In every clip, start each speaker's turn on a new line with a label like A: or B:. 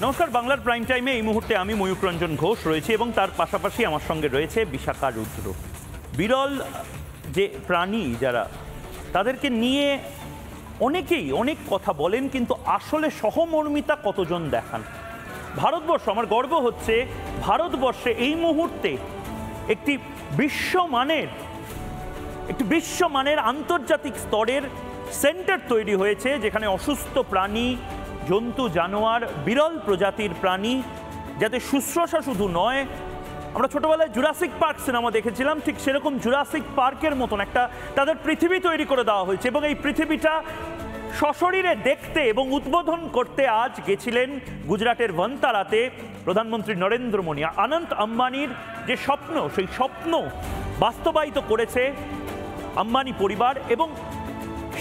A: নমস্কার, বাংলার প্রাইম টাইমে এই মুহূর্তে আমি ময়ূক রঞ্জন ঘোষ রয়েছে এবং তার পাশাপাশি আমার সঙ্গে রয়েছে বিশাখা রুদ্র। বিরল যে প্রাণী যারা, তাদেরকে নিয়ে অনেকেই অনেক কথা বলেন, কিন্তু আসলে সহমর্মিতা কতজন দেখান। ভারতবর্ষ, আমার গর্ব হচ্ছে ভারতবর্ষে এই মুহূর্তে একটি বিশ্বমানের আন্তর্জাতিক স্তরের সেন্টার তৈরি হয়েছে, যেখানে অসুস্থ প্রাণী, জন্তু, জানোয়ার, বিরল প্রজাতির প্রাণী, যাতে শুশ্রূষা শুধু নয়। আমরা ছোটবেলায় জুরাসিক পার্ক সিনেমা দেখেছিলাম, ঠিক সেরকম জুরাসিক পার্কের মতন একটা তাদের পৃথিবী তৈরি করে দেওয়া হয়েছে এবং এই পৃথিবীটা সশরীরে দেখতে এবং উদ্বোধন করতে আজ গেছিলেন গুজরাটের ভান্তারাতে প্রধানমন্ত্রী নরেন্দ্র মোদী। অনন্ত আম্বানির যে স্বপ্ন, সেই স্বপ্ন বাস্তবায়িত করেছে আম্বানি পরিবার এবং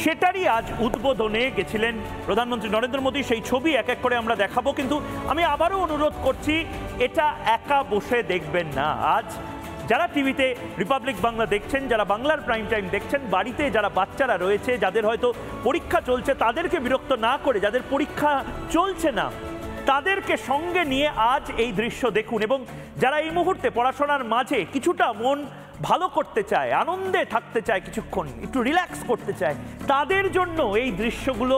A: সেটারই আজ উদ্বোধনে গেছিলেন প্রধানমন্ত্রী নরেন্দ্র মোদী। সেই ছবি এক এক করে আমরা দেখাবো, কিন্তু আমি আবারও অনুরোধ করছি, এটা একা বসে দেখবেন না। আজ যারা টিভিতে রিপাবলিক বাংলা দেখছেন, যারা বাংলার প্রাইম টাইম দেখছেন, বাড়িতে যারা বাচ্চারা রয়েছে, যাদের হয়তো পরীক্ষা চলছে, তাদেরকে বিরক্ত না করে, যাদের পরীক্ষা চলছে না তাদেরকে সঙ্গে নিয়ে আজ এই দৃশ্য দেখুন। এবং যারা এই মুহূর্তে পড়াশোনার মাঝে কিছুটা মন ভালো করতে চায়, আনন্দে থাকতে চায়, কিছুক্ষণ একটু রিল্যাক্স করতে চায়, তাদের জন্য এই দৃশ্যগুলো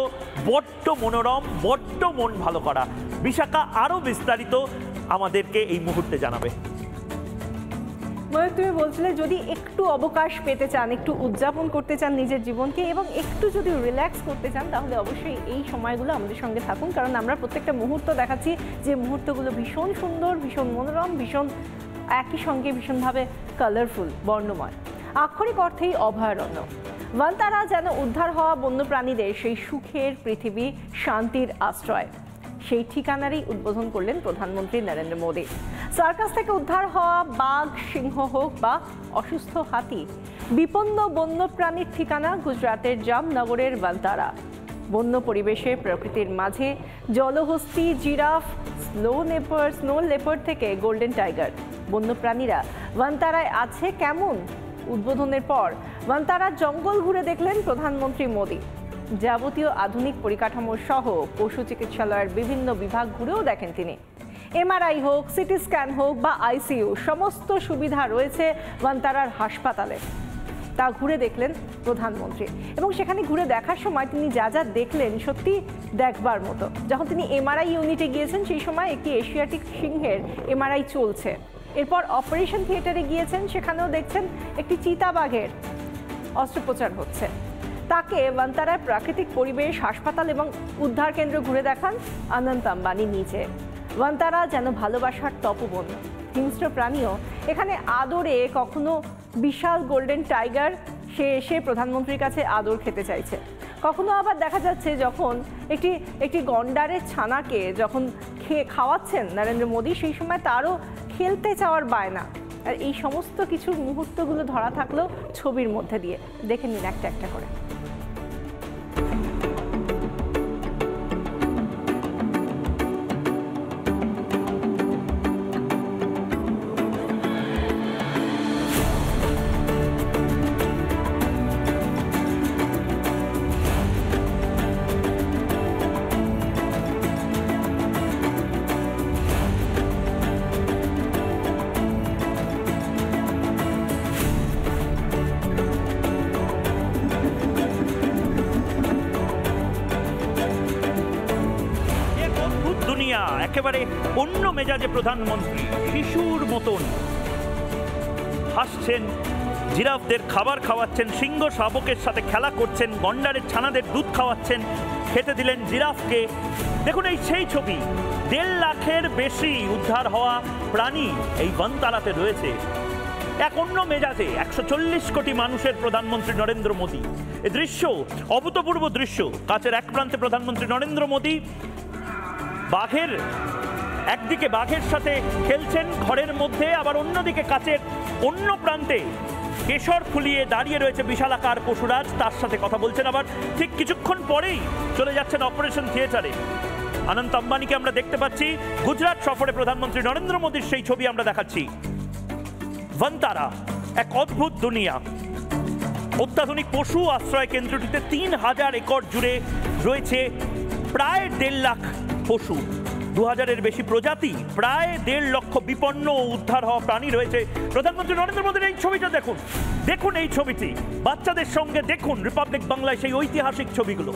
A: বড্ড মনোরম, বড্ড মন ভালো করা। বিশাখা আরও বিস্তারিত আমাদেরকে এই মুহূর্তে জানাবে।
B: তুমি বলছিলে যদি একটু অবকাশ পেতে চান, একটু উদযাপন করতে চান নিজের জীবনকে এবং একটু যদি রিল্যাক্স করতে চান, তাহলে অবশ্যই এই সময়গুলো আমাদের সঙ্গে থাকুন, কারণ আমরা প্রত্যেকটা মুহূর্ত দেখাচ্ছি যে মুহূর্তগুলো ভীষণ সুন্দর, ভীষণ মনোরম, ভীষণ একই সঙ্গে ভীষণভাবে কালারফুল, বর্ণময়, আক্ষরিক অর্থেই অভয়ারণ্য। ভান্তারা যেন উদ্ধার হওয়া বন্যপ্রাণীদের সেই সুখের পৃথিবী, শান্তির আশ্রয়। সেই ঠিকানারই উদ্বোধন করলেন প্রধানমন্ত্রী নরেন্দ্র মোদী। সার্কাস থেকে উদ্ধার হওয়া বাঘ, সিংহ হোক বা অসুস্থ হাতি, বিপন্ন বন্যপ্রাণীর ঠিকানা গুজরাটের জামনগরের ভান্তারা। বন্য পরিবেশে, প্রকৃতির মাঝে জলহস্তী, জিরাফ, স্নো লেপার্ড থেকে গোল্ডেন টাইগার, বন্যপ্রাণীরা ভান্তারায় আছে কেমন? উদ্বোধনের পর ভান্তারার জঙ্গল ঘুরে দেখলেন প্রধানমন্ত্রী মোদী। যাবতীয় আধুনিক পরিকাঠামো সহ পশু চিকিৎসালয়ের বিভিন্ন বিভাগ ঘুরেও দেখেন তিনি। এমআরআই হোক, সিটি স্ক্যান হোক বা আইসিইউ, সমস্ত সুবিধা রয়েছে ভান্তারার হাসপাতালে। তা ঘুরে দেখলেন প্রধানমন্ত্রী এবং সেখানে ঘুরে দেখার সময় তিনি যা যা দেখলেন সত্যি দেখবার মতো। যখন তিনি এমআরআই ইউনিটে গিয়েছেন, সেই সময় একটি এশিয়াটিক সিংহের এমআরআই চলছে। এরপর অপারেশন থিয়েটারে গিয়েছেন, সেখানেও দেখছেন একটি চিতাবাঘের অস্ত্রোপচার হচ্ছে। তাকে ভান্তারার প্রাকৃতিক পরিবেশ, হাসপাতাল এবং উদ্ধার কেন্দ্র ঘুরে দেখান অনন্ত আম্বানি নিজে। ভান্তারা যেন ভালোবাসার তপবন। হিংস্র প্রাণীও এখানে আদরে, কখনো বিশাল গোল্ডেন টাইগার সে এসে প্রধানমন্ত্রীর কাছে আদর খেতে চাইছে, কখনো আবার দেখা যাচ্ছে যখন একটি গন্ডারের ছানাকে যখন খাওয়াচ্ছেন নরেন্দ্র মোদী, সেই সময় তারও খেলতে চাওয়ার বায়না। আর এই সমস্ত কিছুর মুহূর্তগুলো ধরা থাকলো ছবির মধ্যে দিয়ে। দেখে নিন একটা একটা করে।
A: একেবারে অন্য মেজাজে প্রধানমন্ত্রী শিশুর মতন হাসছেন, জিরাফদের খাবার খাওয়াচ্ছেন, সিংহ শাবকের সাথে খেলা করছেন, গন্ডারের ছানাদের দুধ খাওয়াচ্ছেন, খেতে দিলেন জিরাফকে। দেখুন এই সেই ছবি। 1.5 লাখের বেশি উদ্ধার হওয়া প্রাণী এই ভান্তারাতে রয়েছে। এক অন্য মেজাজে 140 কোটি মানুষের প্রধানমন্ত্রী নরেন্দ্র মোদী। এ দৃশ্য অভূতপূর্ব দৃশ্য। কাছের এক প্রান্তে প্রধানমন্ত্রী নরেন্দ্র মোদী বাঘের, একদিকে বাঘের সাথে খেলছেন ঘরের মধ্যে, আবার অন্যদিকে কাছের অন্য প্রান্তে কেশর ফুলিয়ে দাঁড়িয়ে রয়েছে বিশালাকার পশুরাজ, তার সাথে কথা বলছেন। আবার ঠিক কিছুক্ষণ পরেই চলে যাচ্ছেন অপারেশন থিয়েটারে। অনন্ত আম্বানিকে আমরা দেখতে পাচ্ছি গুজরাট সফরে প্রধানমন্ত্রী নরেন্দ্র মোদীর সেই ছবি আমরা দেখাচ্ছি। ভান্তারা এক অদ্ভুত দুনিয়া। অত্যাধুনিক পশু আশ্রয় কেন্দ্রটিতে 3000 একর জুড়ে রয়েছে প্রায় 1.5 লাখ পশু। 2000-এর বেশি প্রজাতি, প্রায় 1.5 লক্ষ বিপন্ন ও উদ্ধার হওয়া প্রাণী রয়েছে। প্রধানমন্ত্রী নরেন্দ্র মোদীর এই ছবিটা দেখুন, দেখুন এই ছবিটি বাচ্চাদের সঙ্গে, দেখুন রিপাবলিক বাংলায় সেই ঐতিহাসিক ছবিগুলো।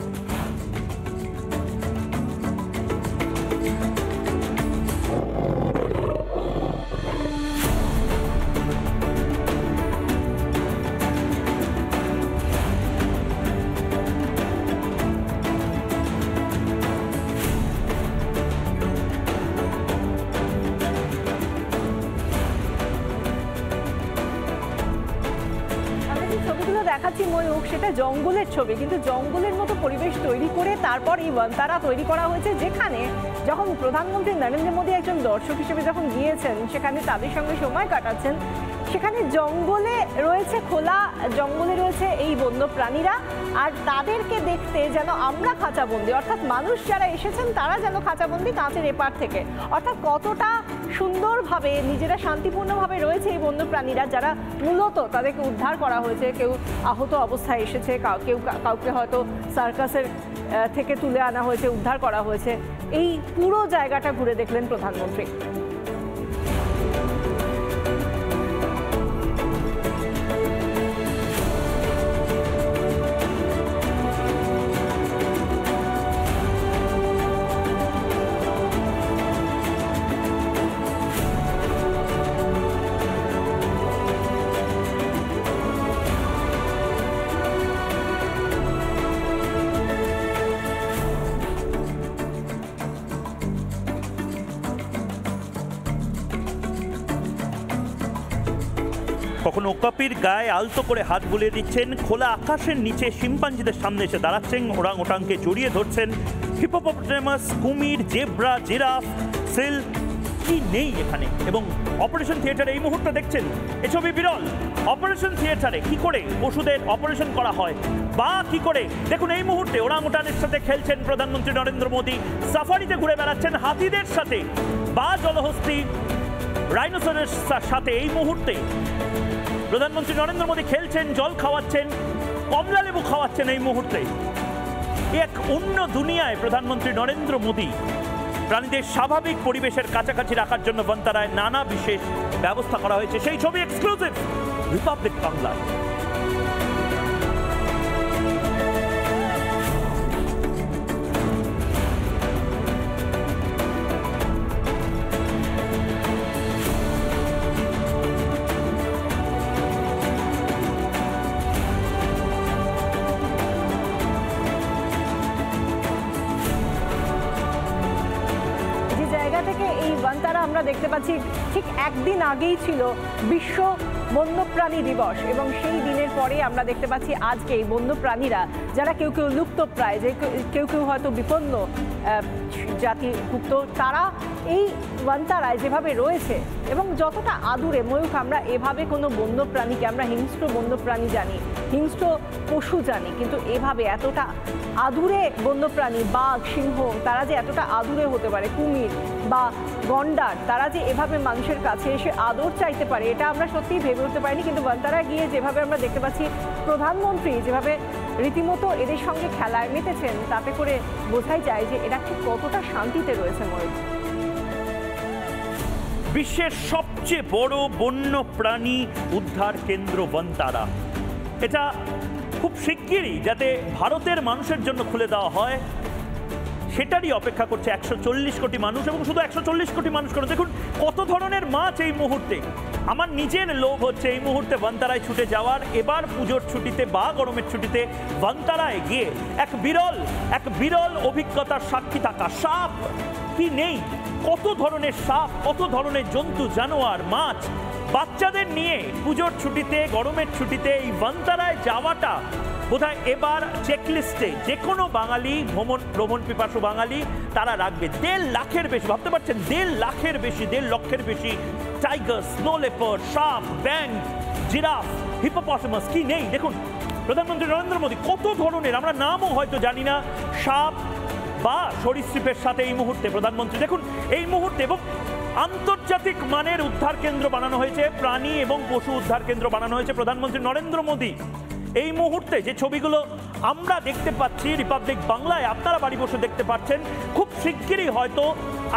B: দেখাচ্ছি ময়ূখ, সেটা জঙ্গলের ছবি, কিন্তু জঙ্গলের মতো পরিবেশ তৈরি করে তারপর এই বনতারা তৈরি করা হয়েছে, যেখানে যখন প্রধানমন্ত্রী নরেন্দ্র মোদী একজন দর্শক হিসেবে যখন গিয়েছেন, সেখানে তাদের সঙ্গে সময় কাটাচ্ছেন, সেখানে জঙ্গলে রয়েছে, খোলা জঙ্গলে রয়েছে এই বন্য প্রাণীরা, আর তাদেরকে দেখতে যেন আমরা খাঁচাবন্দি, অর্থাৎ মানুষ যারা এসেছেন তারা যেন খাঁচাবন্দি কাঁচের এপার থেকে। অর্থাৎ কতটা সুন্দরভাবে নিজেরা শান্তিপূর্ণভাবে রয়েছে এই বন্য প্রাণীরা, যারা মূলত তাদেরকে উদ্ধার করা হয়েছে। কেউ আহত অবস্থায় এসেছে, কাউকে হয়তো সার্কাসের থেকে তুলে আনা হয়েছে, উদ্ধার করা হয়েছে। এই পুরো জায়গাটা ঘুরে দেখলেন প্রধানমন্ত্রী।
A: কখনো ওকাপির গায়ে আলতো করে হাত বুলিয়ে দিচ্ছেন, খোলা আকাশের নিচে শিম্পাঞ্জিদের সামনে এসে দাঁড়াচ্ছেন, ওরাং ওটাংকে জড়িয়ে ধরছেন। হিপোপটেমাস, কুমির, জেব্রা, জিরাফ, সিল কি নেই এখানে। এবং অপারেশন থিয়েটারে এই মুহূর্তে দেখছেন, এ ছবি বিরল। অপারেশন থিয়েটারে কি করে পশুদের অপারেশন করা হয় বা কি করে, দেখুন এই মুহূর্তে ওরাং ওটানের সাথে খেলছেন প্রধানমন্ত্রী নরেন্দ্র মোদী, সাফারিতে ঘুরে বেড়াচ্ছেন হাতিদের সাথে বা জলহস্তি রাইনোসরের সাথে। এই মুহূর্তে প্রধানমন্ত্রী নরেন্দ্র মোদী খেলছেন, জল খাওয়াচ্ছেন, কমলা লেবু খাওয়াচ্ছেন। এই মুহূর্তে এক অন্য দুনিয়ায় প্রধানমন্ত্রী নরেন্দ্র মোদী। প্রাণীদের স্বাভাবিক পরিবেশের কাছাকাছি রাখার জন্য বনতারায় নানা বিশেষ ব্যবস্থা করা হয়েছে। সেই ছবি এক্সক্লুসিভ রিপাবলিক বাংলায়।
B: আমরা দেখতে পাচ্ছি ঠিক একদিন আগেই ছিল বিশ্ব বন্যপ্রাণী দিবস, এবং সেই দিনের পরে আমরা দেখতে পাচ্ছি আজকে এই বন্যপ্রাণীরা, যারা কেউ কেউ লুপ্তপ্রায়, যে কেউ কেউ হয়তো বিপন্ন জাতিভুক্ত, তারা এই বনতারায় যেভাবে রয়েছে এবং যতটা আদুরে। ময়ূখ, আমরা এভাবে কোনো বন্যপ্রাণীকে, আমরা হিংস্র বন্যপ্রাণী জানি, হিংস্র পশু জানি, কিন্তু এভাবে এতটা আদুরে বন্যপ্রাণী, বাঘ, সিংহ, তারা যে এতটা আদুরে হতে পারে, কুমির বা গন্ডার, তারা যে এভাবে মানুষের কাছে এসে আদর চাইতে পারে, এটা আমরা সত্যিই ভেবে উঠতে পারিনি। কিন্তু বনতারা গিয়ে যেভাবে আমরা দেখতে পাচ্ছি প্রধানমন্ত্রী যেভাবে রীতিমতো এদের সঙ্গে খেলায় মেতেছেন, তাতে করে বোঝাই যায় যে এরা ঠিক কতটা শান্তিতে রয়েছে। ময়ূর,
A: বিশ্বের সবচেয়ে বড় বন্য প্রাণী উদ্ধার কেন্দ্র বনতারা, এটা খুব শিগগিরই যাতে ভারতের মানুষের জন্য খুলে দেওয়া হয়, সেটারই অপেক্ষা করছে 140 কোটি মানুষ। এবং শুধু 140 কোটি মানুষ করে, দেখুন কত ধরনের মাছ এই মুহূর্তে। আমার নিজের লোভ হচ্ছে এই মুহূর্তে বনতারায় ছুটে যাওয়ার, এবার পুজোর ছুটিতে বা গরমের ছুটিতে বনতারায় গিয়ে এক বিরল অভিজ্ঞতার সাক্ষী থাকা। সাপ কি নেই, কত ধরনের সাপ, কত ধরনের জন্তু, জানোয়ার, মাছ। বাচ্চাদের নিয়ে পুজোর ছুটিতে, গরমের ছুটিতে এই বনতারায় যাওয়াটা বোধহয় এবার চেকলিস্টে যে কোনো বাঙালি, ভ্রমণ পিপাসু বাঙালি, তারা রাখবে। 1.5 লাখের বেশি, ভাবতে পারছেন 1.5 লাখের বেশি, 1.5 লক্ষের বেশি টাইগার, স্নো লেপার্ড, সাপ, ব্যাং, জিরাফ, হিপোপটেমাস কি নেই। দেখুন প্রধানমন্ত্রী নরেন্দ্র মোদী কত ধরনের, আমরা নামও হয়তো জানি না, সাপ বা সরীসৃপের সাথে এই মুহূর্তে প্রধানমন্ত্রী, দেখুন এই মুহূর্তে। এবং আন্তর্জাতিক মানের উদ্ধার কেন্দ্র বানানো হয়েছে, প্রাণী এবং পশু উদ্ধার কেন্দ্র বানানো হয়েছে প্রধানমন্ত্রী নরেন্দ্র মোদী। এই মুহূর্তে যে ছবিগুলো আমরা দেখতে পাচ্ছি রিপাবলিক বাংলায়, আপনারা বাড়ি বসে দেখতে পাচ্ছেন, খুব শিগগিরই হয়তো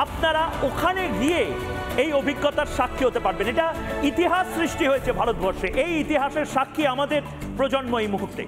A: আপনারা ওখানে গিয়ে এই অভিজ্ঞতার সাক্ষী হতে পারবেন। এটা ইতিহাস সৃষ্টি হয়েছে ভারতবর্ষে, এই ইতিহাসের সাক্ষী আমাদের প্রজন্ম এই মুহূর্তে।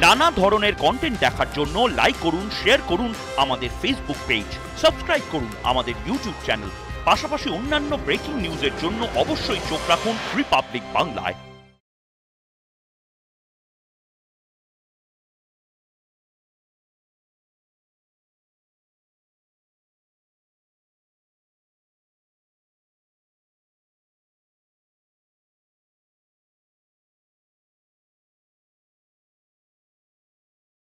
A: নানা ধরনের কন্টেন্ট দেখার জন্য লাইক করুন, শেয়ার করুন আমাদের ফেসবুক পেজ, সাবস্ক্রাইব করুন আমাদের ইউটিউব চ্যানেল। পাশাপাশি অন্যান্য ব্রেকিং নিউজের জন্য অবশ্যই চোখ রাখুন রিপাবলিক বাংলায়।